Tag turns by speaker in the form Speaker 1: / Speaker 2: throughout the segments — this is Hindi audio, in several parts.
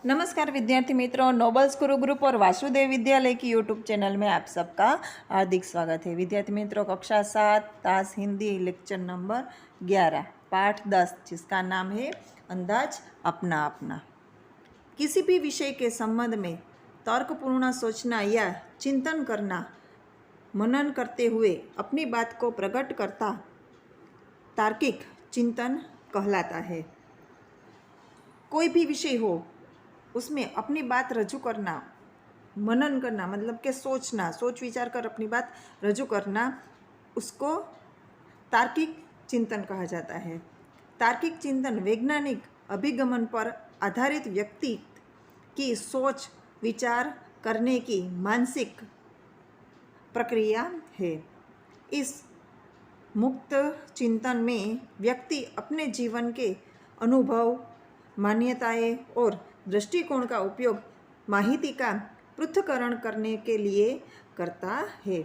Speaker 1: नमस्कार विद्यार्थी मित्रों, नोबल्स गुरु और वासुदेव विद्यालय की यूट्यूब चैनल में आप सबका हार्दिक स्वागत है। विद्यार्थी मित्रों, कक्षा 7 तास हिंदी लेक्चर नंबर 11 पाठ 10 जिसका नाम है अंदाज अपना अपना। किसी भी विषय के संबंध में तर्कपूर्ण सोचना या चिंतन करना, मनन करते हुए अपनी बात को प्रकट करता तार्किक चिंतन कहलाता है। कोई भी विषय हो, उसमें अपनी बात रजू करना, मनन करना मतलब कि सोचना, सोच विचार कर अपनी बात रजू करना, उसको तार्किक चिंतन कहा जाता है। तार्किक चिंतन वैज्ञानिक अभिगमन पर आधारित व्यक्ति की सोच विचार करने की मानसिक प्रक्रिया है। इस मुक्त चिंतन में व्यक्ति अपने जीवन के अनुभव, मान्यताएं और दृष्टिकोण का उपयोग माहिती का पृथक्करण करने के लिए करता है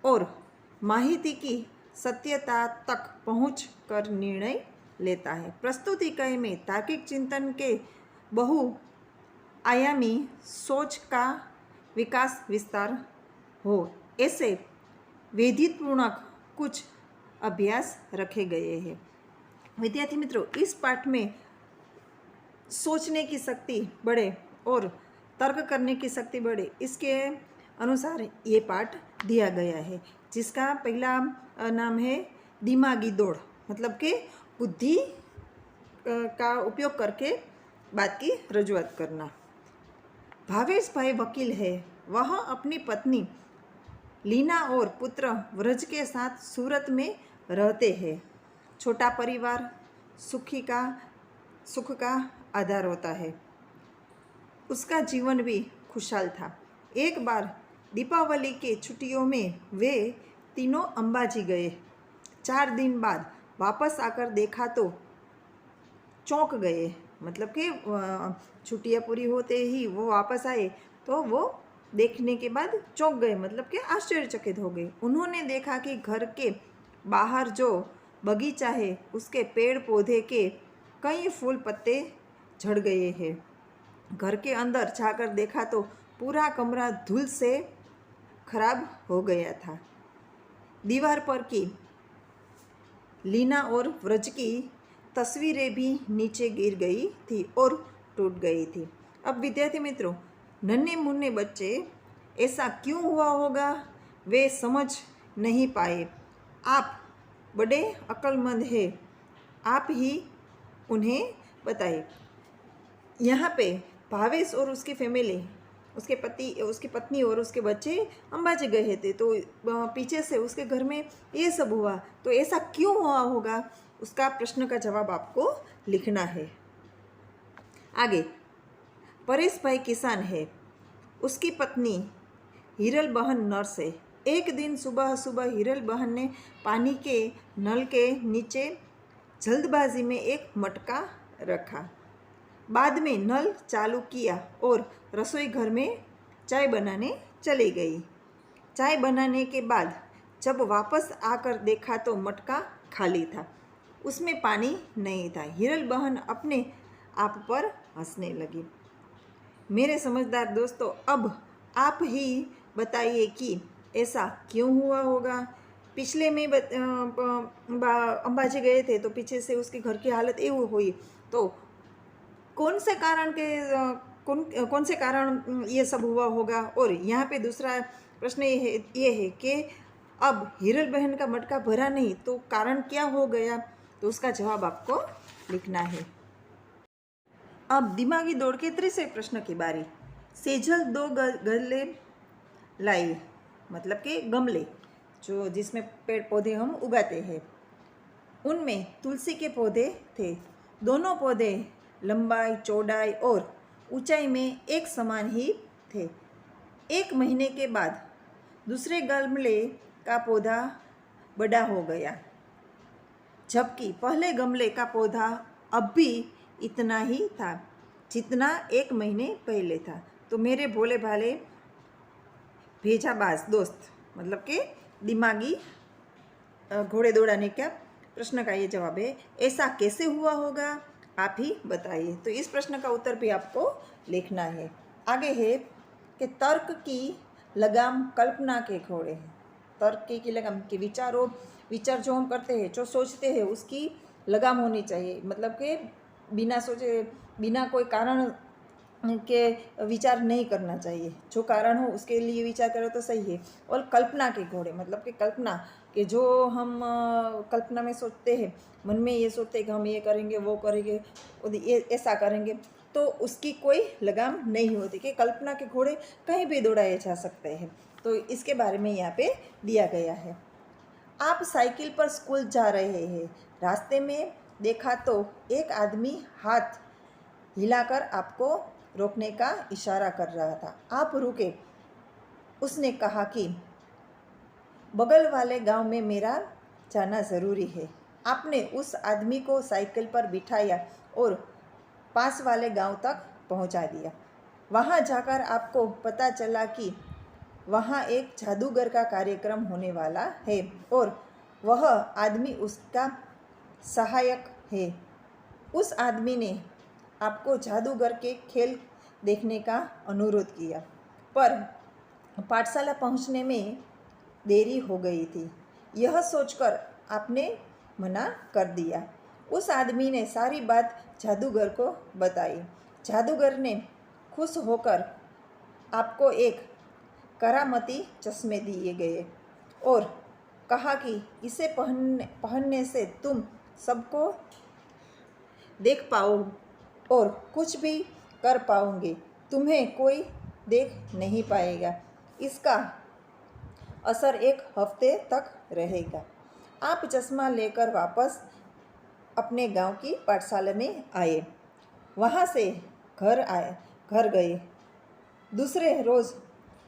Speaker 1: और माहिती की सत्यता तक पहुँच कर निर्णय लेता है। प्रस्तुत इकाई में तार्किक चिंतन के बहुआयामी सोच का विकास विस्तार हो ऐसे विधिपूर्वक कुछ अभ्यास रखे गए हैं। विद्यार्थी मित्रों, इस पाठ में सोचने की शक्ति बढ़े और तर्क करने की शक्ति बढ़े, इसके अनुसार ये पाठ दिया गया है, जिसका पहला नाम है दिमागी दौड़, मतलब कि बुद्धि का उपयोग करके बात की रजूआत करना। भावेश भाई वकील है। वह अपनी पत्नी लीना और पुत्र व्रज के साथ सूरत में रहते हैं। छोटा परिवार सुख का आधार होता है। उसका जीवन भी खुशहाल था। एक बार दीपावली के छुट्टियों में वे तीनों अंबाजी गए। 4 दिन बाद वापस आकर देखा तो चौंक गए, मतलब कि छुट्टियाँ पूरी होते ही वो वापस आए तो वो देखने के बाद चौंक गए, मतलब कि आश्चर्यचकित हो गए। उन्होंने देखा कि घर के बाहर जो बगीचा है उसके पेड़ पौधे के कई फूल पत्ते झड़ गए हैं। घर के अंदर जाकर देखा तो पूरा कमरा धूल से खराब हो गया था। दीवार पर की लीना और व्रज की तस्वीरें भी नीचे गिर गई थी और टूट गई थी। अब विद्यार्थी मित्रों, नन्हे मुन्ने बच्चे ऐसा क्यों हुआ होगा, वे समझ नहीं पाए। आप बड़े अक्लमंद हैं, आप ही उन्हें बताइए। यहाँ पे भावेश और उसकी फैमिली, उसकी पत्नी और उसके बच्चे अंबाजी गए थे, तो पीछे से उसके घर में ये सब हुआ, तो ऐसा क्यों हुआ होगा, उसका प्रश्न का जवाब आपको लिखना है। आगे, परेश भाई किसान है। उसकी पत्नी हिरल बहन नर्स है। एक दिन सुबह सुबह हिरल बहन ने पानी के नल के नीचे जल्दबाजी में एक मटका रखा। बाद में नल चालू किया और रसोई घर में चाय बनाने चली गई। चाय बनाने के बाद जब वापस आकर देखा तो मटका खाली था, उसमें पानी नहीं था। हिरल बहन अपने आप पर हंसने लगी। मेरे समझदार दोस्तों, अब आप ही बताइए कि ऐसा क्यों हुआ होगा। पिछले में अंबाजी गए थे तो पीछे से उसके घर की हालत एवं हुई, तो कौन से कारण ये सब हुआ होगा। और यहाँ पे दूसरा प्रश्न ये है कि अब हिरल बहन का मटका भरा नहीं तो कारण क्या हो गया, तो उसका जवाब आपको लिखना है। अब दिमागी दौड़ के तीसरे प्रश्न की बारी। सेजल 2 गमले लाई, मतलब कि गमले जो जिसमें पेड़ पौधे हम उगाते हैं, उनमें तुलसी के पौधे थे। दोनों पौधे लंबाई, चौड़ाई और ऊंचाई में एक समान ही थे। 1 महीने के बाद दूसरे गमले का पौधा बड़ा हो गया, जबकि पहले गमले का पौधा अब भी इतना ही था जितना 1 महीने पहले था। तो मेरे भोले भाले भेजाबाज दोस्त, मतलब कि दिमागी घोड़े दौड़ाने का प्रश्न का ये जवाब है। ऐसा कैसे हुआ होगा, आप ही बताइए। तो इस प्रश्न का उत्तर भी आपको लिखना है। आगे है कि तर्क की लगाम कल्पना के घोड़े हैं। तर्क की लगाम के विचार जो हम करते हैं, जो सोचते हैं, उसकी लगाम होनी चाहिए। मतलब कि बिना सोचे, बिना कोई कारण के विचार नहीं करना चाहिए। जो कारण हो उसके लिए विचार करो तो सही है। और कल्पना के घोड़े मतलब कि कल्पना कि जो हम कल्पना में सोचते हैं, मन में ये सोचते हैं कि हम ये करेंगे, वो करेंगे, ये ऐसा करेंगे, तो उसकी कोई लगाम नहीं होती कि कल्पना के घोड़े कहीं भी दौड़ाए जा सकते हैं। तो इसके बारे में यहाँ पे दिया गया है। आप साइकिल पर स्कूल जा रहे हैं। रास्ते में देखा तो एक आदमी हाथ हिलाकर आपको रोकने का इशारा कर रहा था। आप रुके। उसने कहा कि बगल वाले गांव में मेरा जाना ज़रूरी है। आपने उस आदमी को साइकिल पर बिठाया और पास वाले गांव तक पहुंचा दिया। वहां जाकर आपको पता चला कि वहाँ एक जादूगर का कार्यक्रम होने वाला है और वह आदमी उसका सहायक है। उस आदमी ने आपको जादूगर के खेल देखने का अनुरोध किया, पर पाठशाला पहुंचने में देरी हो गई थी। यह सोचकर आपने मना कर दिया। उस आदमी ने सारी बात जादूगर को बताई। जादूगर ने खुश होकर आपको एक करामती चश्मे दिए गए और कहा कि इसे पहनने से तुम सबको देख पाओ और कुछ भी कर पाओगे। तुम्हें कोई देख नहीं पाएगा। इसका असर एक हफ्ते तक रहेगा। आप चश्मा लेकर वापस अपने गांव की पाठशाला में आए। वहां से घर गए। दूसरे रोज़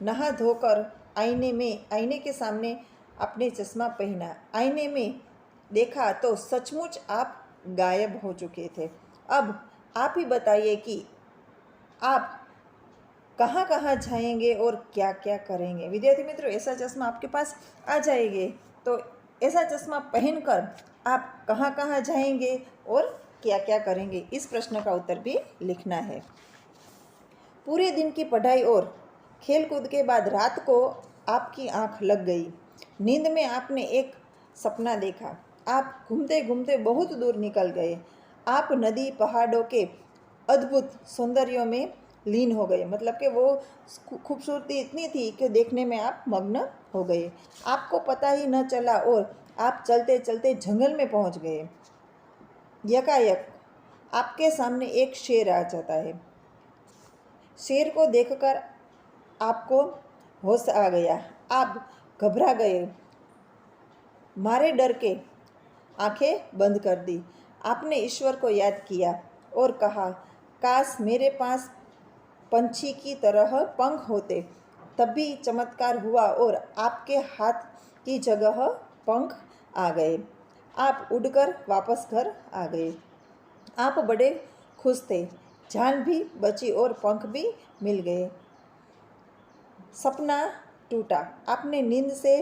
Speaker 1: नहा धोकर आईने के सामने अपने चश्मा पहना। आईने में देखा तो सचमुच आप गायब हो चुके थे। अब आप ही बताइए कि आप कहाँ कहाँ जाएंगे और क्या क्या करेंगे। विद्यार्थी मित्रों, ऐसा चश्मा आपके पास आ जाएंगे तो ऐसा चश्मा पहनकर आप कहाँ कहाँ जाएंगे और क्या क्या करेंगे। इस प्रश्न का उत्तर भी लिखना है। पूरे दिन की पढ़ाई और खेल कूद के बाद रात को आपकी आंख लग गई। नींद में आपने एक सपना देखा। आप घूमते घूमते बहुत दूर निकल गए। आप नदी पहाड़ों के अद्भुत सौंदर्य में लीन हो गए। मतलब कि वो खूबसूरती इतनी थी कि देखने में आप मग्न हो गए। आपको पता ही न चला और आप चलते चलते जंगल में पहुंच गए। यकायक आपके सामने एक शेर आ जाता है। शेर को देखकर आपको होश आ गया। आप घबरा गए, मारे डर के आंखें बंद कर दी। आपने ईश्वर को याद किया और कहा, काश मेरे पास पंछी की तरह पंख होते। तभी चमत्कार हुआ और आपके हाथ की जगह पंख आ गए। आप उड़कर वापस घर आ गए। आप बड़े खुश थे। जान भी बची और पंख भी मिल गए। सपना टूटा। आपने नींद से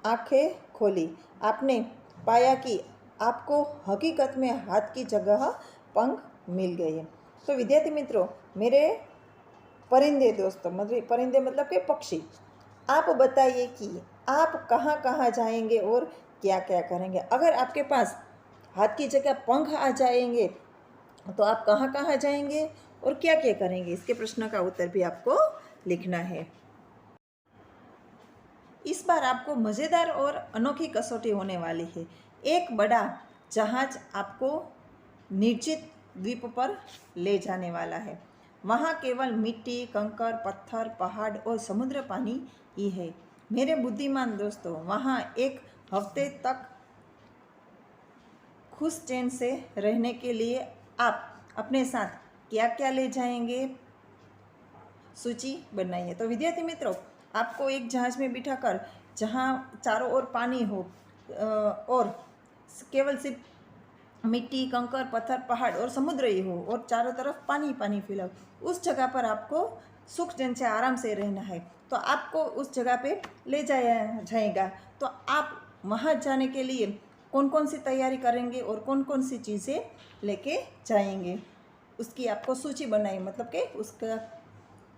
Speaker 1: आंखें खोली। आपने पाया कि आपको हकीकत में हाथ की जगह पंख मिल गए। तो विद्यार्थी मित्रों, मेरे परिंदे दोस्तों, मतलब परिंदे मतलब के पक्षी, आप बताइए कि आप कहाँ कहाँ जाएंगे और क्या क्या करेंगे। अगर आपके पास हाथ की जगह पंख आ जाएंगे तो आप कहाँ कहाँ जाएंगे और क्या क्या करेंगे। इसके प्रश्न का उत्तर भी आपको लिखना है। इस बार आपको मज़ेदार और अनोखी कसौटी होने वाली है। एक बड़ा जहाज आपको निर्जित द्वीप पर ले जाने वाला है। वहाँ केवल मिट्टी, कंकर, पत्थर, पहाड़ और समुद्र पानी ही है। मेरे बुद्धिमान दोस्तों, वहाँ एक हफ्ते तक खुश चैन से रहने के लिए आप अपने साथ क्या क्या ले जाएंगे, सूची बनाइए। तो विद्यार्थी मित्रों, आपको एक जहाज़ में बिठाकर जहाँ चारों ओर पानी हो और केवल सिर्फ मिट्टी, कंकर, पत्थर, पहाड़ और समुद्र ही हो और चारों तरफ पानी पानी फैला, उस जगह पर आपको सुख चैन से आराम से रहना है। तो आपको उस जगह पे ले जाया जाएगा। तो आप वहाँ जाने के लिए कौन कौन सी तैयारी करेंगे और कौन कौन सी चीज़ें लेके जाएंगे, उसकी आपको सूची बनाई, मतलब कि उसका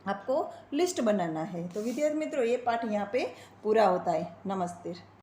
Speaker 1: आपको लिस्ट बनाना है। तो विद्यार्थी मित्रों, ये पाठ यहाँ पे पूरा होता है। नमस्ते।